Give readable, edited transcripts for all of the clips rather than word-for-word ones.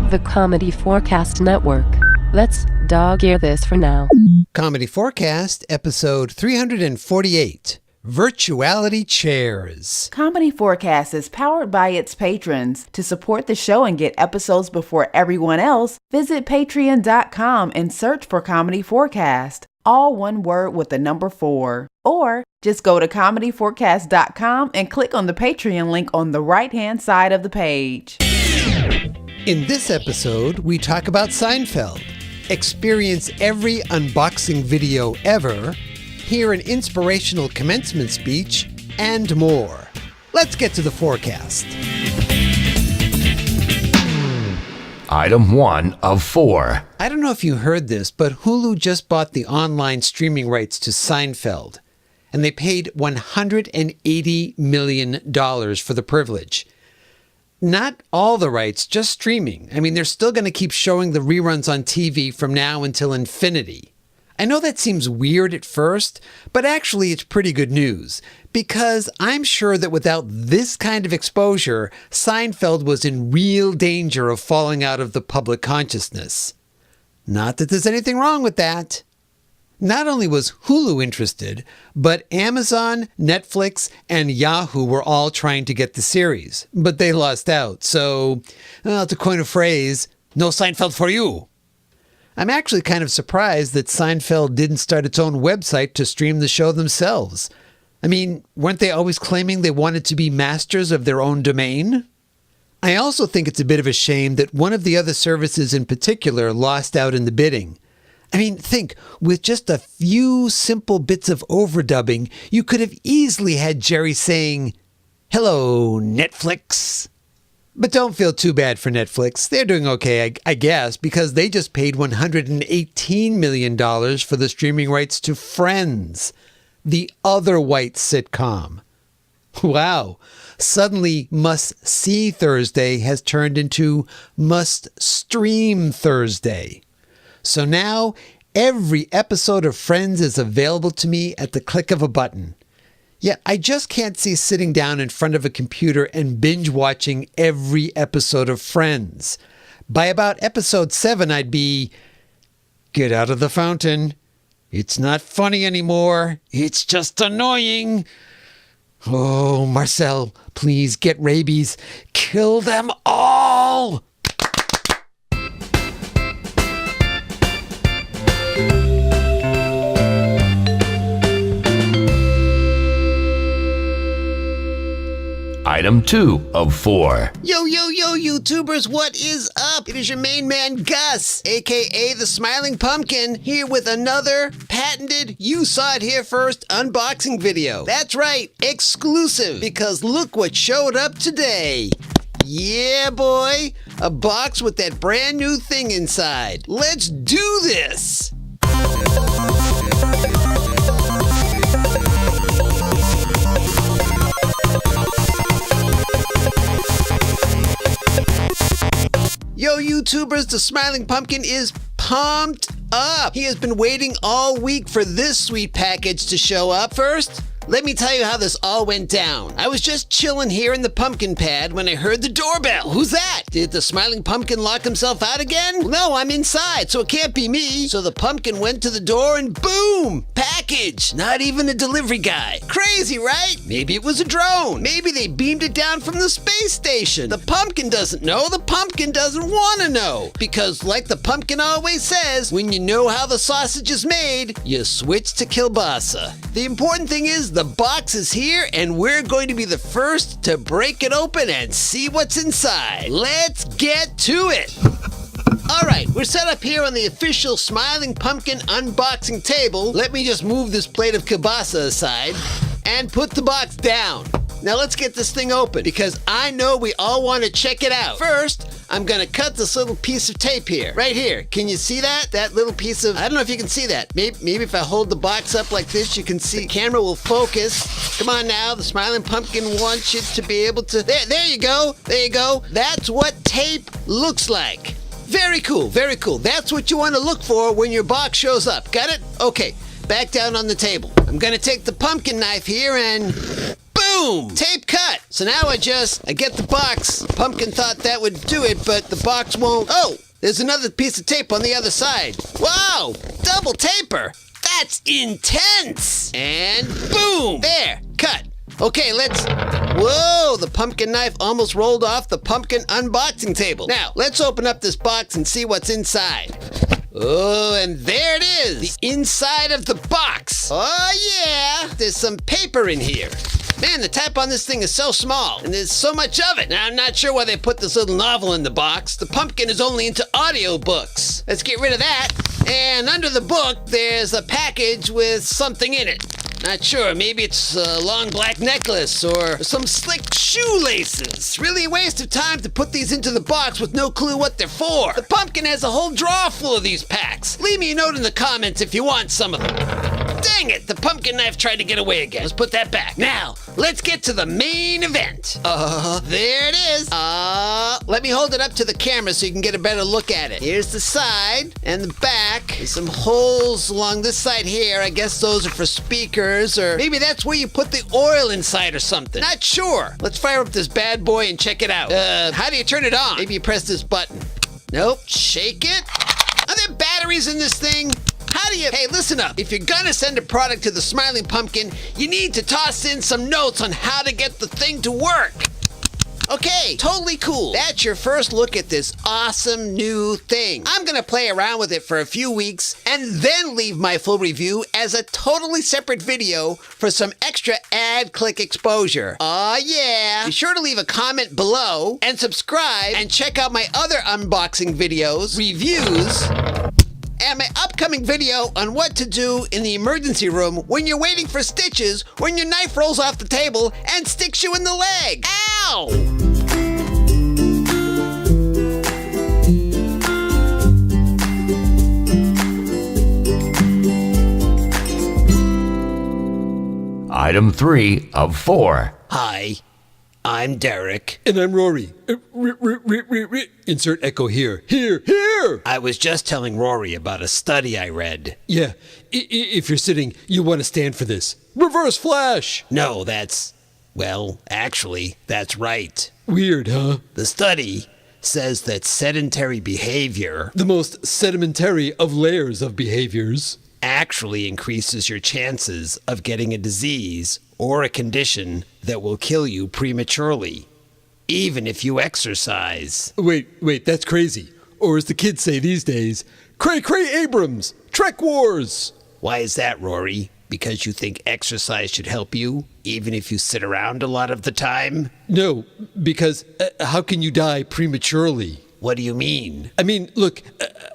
the Comedy4cast network. Let's dog-ear this for now. Comedy4cast, episode 348, Virtuality Chairs. Comedy4cast is powered by its patrons. To support the show and get episodes before everyone else, visit patreon.com and search for Comedy4cast. All one word with the number 4. Or just go to comedy4cast.com and click on the Patreon link on the right-hand side of the page. In this episode, we talk about Seinfeld, experience every unboxing video ever, hear an inspirational commencement speech, and more. Let's get to the forecast. Item 1 of 4. I don't know if you heard this, but Hulu just bought the online streaming rights to Seinfeld, and they paid $180 million for the privilege. Not all the rights, just streaming. I mean, they're still going to keep showing the reruns on TV from now until infinity. I know that seems weird at first, but actually it's pretty good news, because I'm sure that without this kind of exposure, Seinfeld was in real danger of falling out of the public consciousness. Not that there's anything wrong with that. Not only was Hulu interested, but Amazon, Netflix, and Yahoo were all trying to get the series, but they lost out. So, to coin a phrase, no Seinfeld for you. I'm actually kind of surprised that Seinfeld didn't start its own website to stream the show themselves. I mean, weren't they always claiming they wanted to be masters of their own domain? I also think it's a bit of a shame that one of the other services in particular lost out in the bidding. I mean, think, with just a few simple bits of overdubbing, you could have easily had Jerry saying, "Hello, Netflix." But don't feel too bad for Netflix. They're doing okay, I guess, because they just paid $118 million for the streaming rights to Friends, the other white sitcom. Wow. Suddenly, Must-See Thursday has turned into Must-Stream Thursday. So now, every episode of Friends is available to me at the click of a button. Yet I just can't see sitting down in front of a computer and binge watching every episode of Friends. By about episode 7, I'd be, get out of the fountain. It's not funny anymore. It's just annoying. Oh, Marcel, please get rabies. Kill them all. Item 2 of 4. Yo, YouTubers, what is up? It is your main man, Gus, aka the Smiling Pumpkin, here with another patented, you saw it here first, unboxing video. That's right, exclusive, because look what showed up today. Yeah, boy, a box with that brand new thing inside. Let's do this. Yo, YouTubers, the Smiling Pumpkin is pumped up. He has been waiting all week for this sweet package to show up. First, let me tell you how this all went down. I was just chilling here in the pumpkin pad when I heard the doorbell. Who's that? Did the Smiling Pumpkin lock himself out again? No, I'm inside, so it can't be me. So the pumpkin went to the door and boom! Package! Not even a delivery guy. Crazy, right? Maybe it was a drone. Maybe they beamed it down from the space station. The pumpkin doesn't know. The pumpkin doesn't want to know. Because like the pumpkin always says, when you know how the sausage is made, you switch to kielbasa. The important thing is the box is here and we're going to be the first to break it open and see what's inside. Let's get to it. Alright, we're set up here on the official Smiling Pumpkin unboxing table. Let me just move this plate of kielbasa aside and put the box down. Now let's get this thing open because I know we all want to check it out. First, I'm going to cut this little piece of tape here. Right here. Can you see that? That little piece of... I don't know if you can see that. Maybe if I hold the box up like this, you can see. The camera will focus. Come on now. The Smiling Pumpkin wants you to be able to... There you go. There you go. That's what tape looks like. Very cool. Very cool. That's what you want to look for when your box shows up. Got it? Okay. back down on the table. I'm gonna take the pumpkin knife here and boom! Tape cut! So now I get the box. Pumpkin thought that would do it, but the box won't. Oh, there's another piece of tape on the other side. Wow! Double taper! That's intense! And boom! There, cut. Okay, whoa, the pumpkin knife almost rolled off the pumpkin unboxing table. Now, let's open up this box and see what's inside. Oh, and there it is, the inside of the box. Oh yeah, there's some paper in here. Man, the type on this thing is so small, and there's so much of it. Now, I'm not sure why they put this little novel in the box. The pumpkin is only into audiobooks. Let's get rid of that. And under the book, there's a package with something in it. Not sure, maybe it's a long black necklace or some slick shoelaces. Really a waste of time to put these into the box with no clue what they're for. The pumpkin has a whole drawer full of these packs. Leave me a note in the comments if you want some of them. Dang it, the pumpkin knife tried to get away again. Let's put that back. Now, let's get to the main event. There it is. Let me hold it up to the camera so you can get a better look at it. Here's the side and the back. There's some holes along this side here. I guess those are for speakers, or maybe that's where you put the oil inside or something. Not sure. Let's fire up this bad boy and check it out. How do you turn it on? Maybe you press this button. Nope. Shake it. Are there batteries in this thing? Hey, listen up. If you're gonna send a product to the Smiling Pumpkin, you need to toss in some notes on how to get the thing to work. Okay, totally cool. That's your first look at this awesome new thing. I'm gonna play around with it for a few weeks and then leave my full review as a totally separate video for some extra ad click exposure. Aw yeah! Be sure to leave a comment below and subscribe and check out my other unboxing videos, reviews, and my upcoming video on what to do in the emergency room when you're waiting for stitches when your knife rolls off the table and sticks you in the leg. Ow! Item 3 of 4. Hi, I'm Derrick. And I'm Rory. Insert echo here. Here! I was just telling Rory about a study I read. Yeah, if you're sitting, you want to stand for this. Reverse flash! No, actually, that's right. Weird, huh? The study says that sedentary behavior, The most sedimentary of layers of behaviors, actually increases your chances of getting a disease or a condition that will kill you prematurely, even if you exercise. Wait, that's crazy. Or as the kids say these days, Cray Abrams, Trek Wars! Why is that, Rory? Because you think exercise should help you, even if you sit around a lot of the time? No, because how can you die prematurely? What do you mean? I mean, look,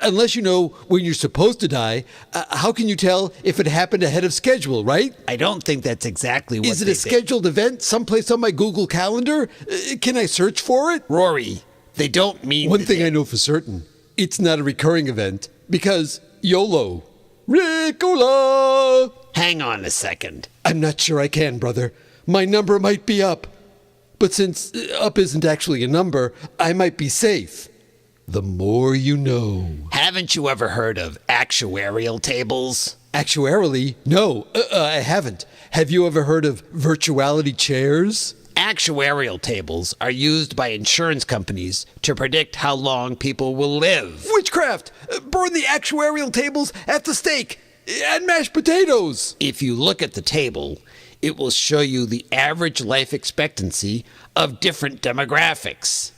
unless you know when you're supposed to die, how can you tell if it happened ahead of schedule, right? I don't think that's exactly what Is it a scheduled event someplace on my Google Calendar? Can I search for it? Rory, they don't mean... One thing I know for certain, it's not a recurring event, because YOLO. Ricola! Hang on a second. I'm not sure I can, brother. My number might be up. But since up isn't actually a number, I might be safe. The more you know. Haven't you ever heard of actuarial tables? Actuarially? No, I haven't. Have you ever heard of Virtuality Chairs? Actuarial tables are used by insurance companies to predict how long people will live. Witchcraft! Burn the actuarial tables at the stake! And mashed potatoes! If you look at the table, it will show you the average life expectancy of different demographics.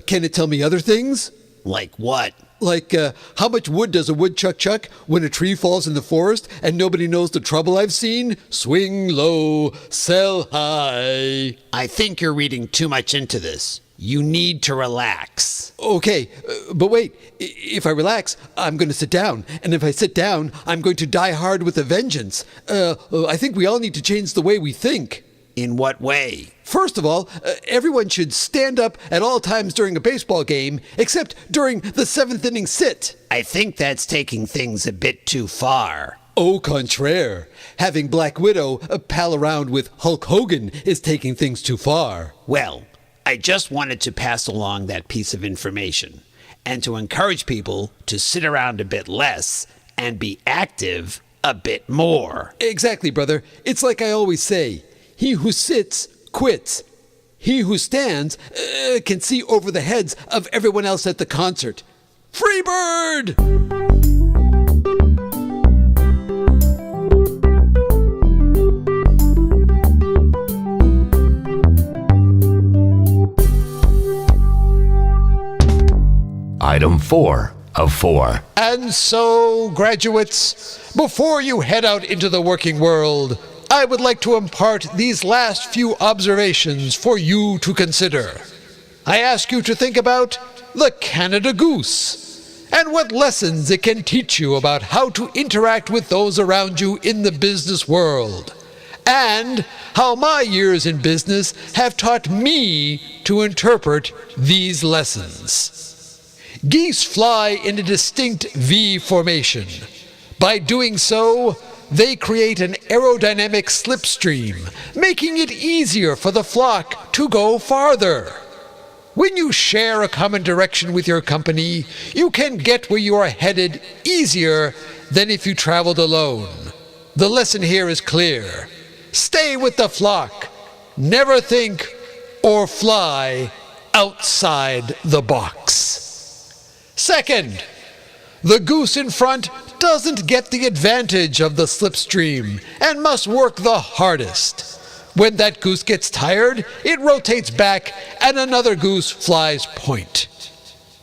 Can it tell me other things? Like what? Like, how much wood does a woodchuck chuck when a tree falls in the forest and nobody knows the trouble I've seen? Swing low, sell high. I think you're reading too much into this. You need to relax. Okay, but wait. If I relax, I'm going to sit down. And if I sit down, I'm going to die hard with a vengeance. I think we all need to change the way we think. In what way? First of all, everyone should stand up at all times during a baseball game, except during the 7th inning sit. I think that's taking things a bit too far. Au contraire. Having Black Widow pal around with Hulk Hogan is taking things too far. Well, I just wanted to pass along that piece of information and to encourage people to sit around a bit less and be active a bit more. Exactly, brother. It's like I always say, he who sits quits. He who stands can see over the heads of everyone else at the concert. Free bird! Item 4 of 4. And so, graduates, before you head out into the working world, I would like to impart these last few observations for you to consider. I ask you to think about the Canada Goose and what lessons it can teach you about how to interact with those around you in the business world, and how my years in business have taught me to interpret these lessons. Geese fly in a distinct V formation. By doing so, they create an aerodynamic slipstream, making it easier for the flock to go farther. When you share a common direction with your company, you can get where you are headed easier than if you traveled alone. The lesson here is clear. Stay with the flock. Never think or fly outside the box. Second, the goose in front doesn't get the advantage of the slipstream and must work the hardest. When that goose gets tired, it rotates back and another goose flies point.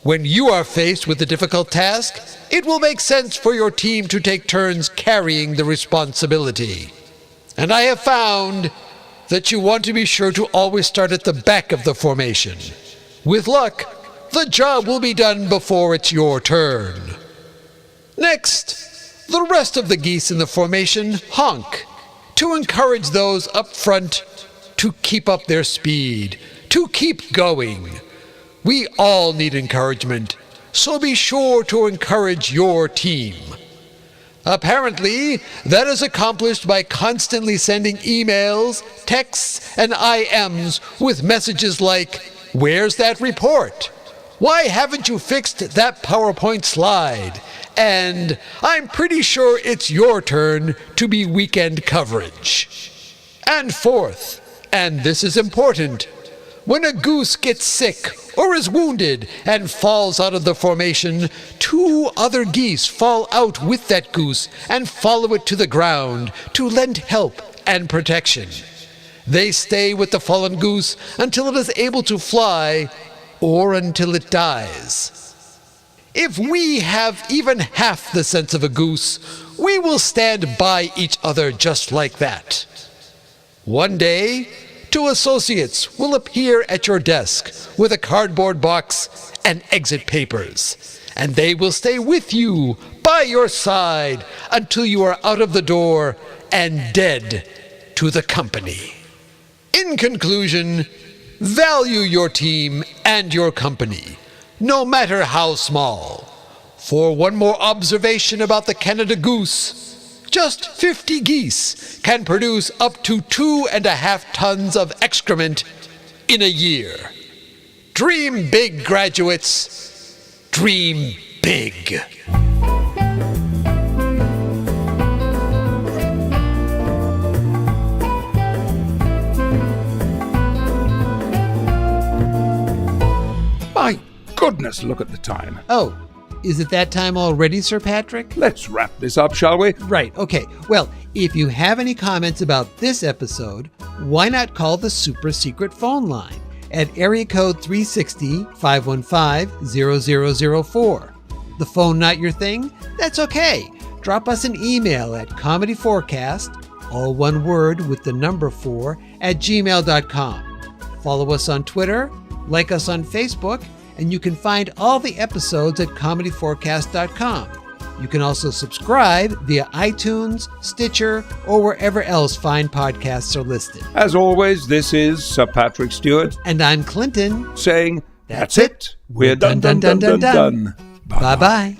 When you are faced with a difficult task, it will make sense for your team to take turns carrying the responsibility. And I have found that you want to be sure to always start at the back of the formation. With luck, the job will be done before it's your turn. Next, the rest of the geese in the formation honk to encourage those up front to keep up their speed, to keep going. We all need encouragement, so be sure to encourage your team. Apparently, that is accomplished by constantly sending emails, texts, and IMs with messages like, "Where's that report? Why haven't you fixed that PowerPoint slide?" And "I'm pretty sure it's your turn to be weekend coverage." And fourth, and this is important, when a goose gets sick or is wounded and falls out of the formation, 2 other geese fall out with that goose and follow it to the ground to lend help and protection. They stay with the fallen goose until it is able to fly or until it dies. If we have even half the sense of a goose, we will stand by each other just like that. One day, 2 associates will appear at your desk with a cardboard box and exit papers, and they will stay with you by your side until you are out of the door and dead to the company. In conclusion, value your team and your company, no matter how small. For one more observation about the Canada Goose, just 50 geese can produce up to 2.5 tons of excrement in a year. Dream big, graduates. Dream big. My goodness, look at the time. Oh, is it that time already, Sir Patrick? Let's wrap this up, shall we? Right, okay. Well, if you have any comments about this episode, why not call the super secret phone line at area code 360-515-0004. The phone not your thing? That's okay. Drop us an email at comedy4cast, all one word with the number 4, @gmail.com. Follow us on Twitter, like us on Facebook, and you can find all the episodes at comedy4cast.com. You can also subscribe via iTunes, Stitcher, or wherever else fine podcasts are listed. As always, this is Sir Patrick Stewart. And I'm Clinton. Saying, that's it. We're done. Bye-bye.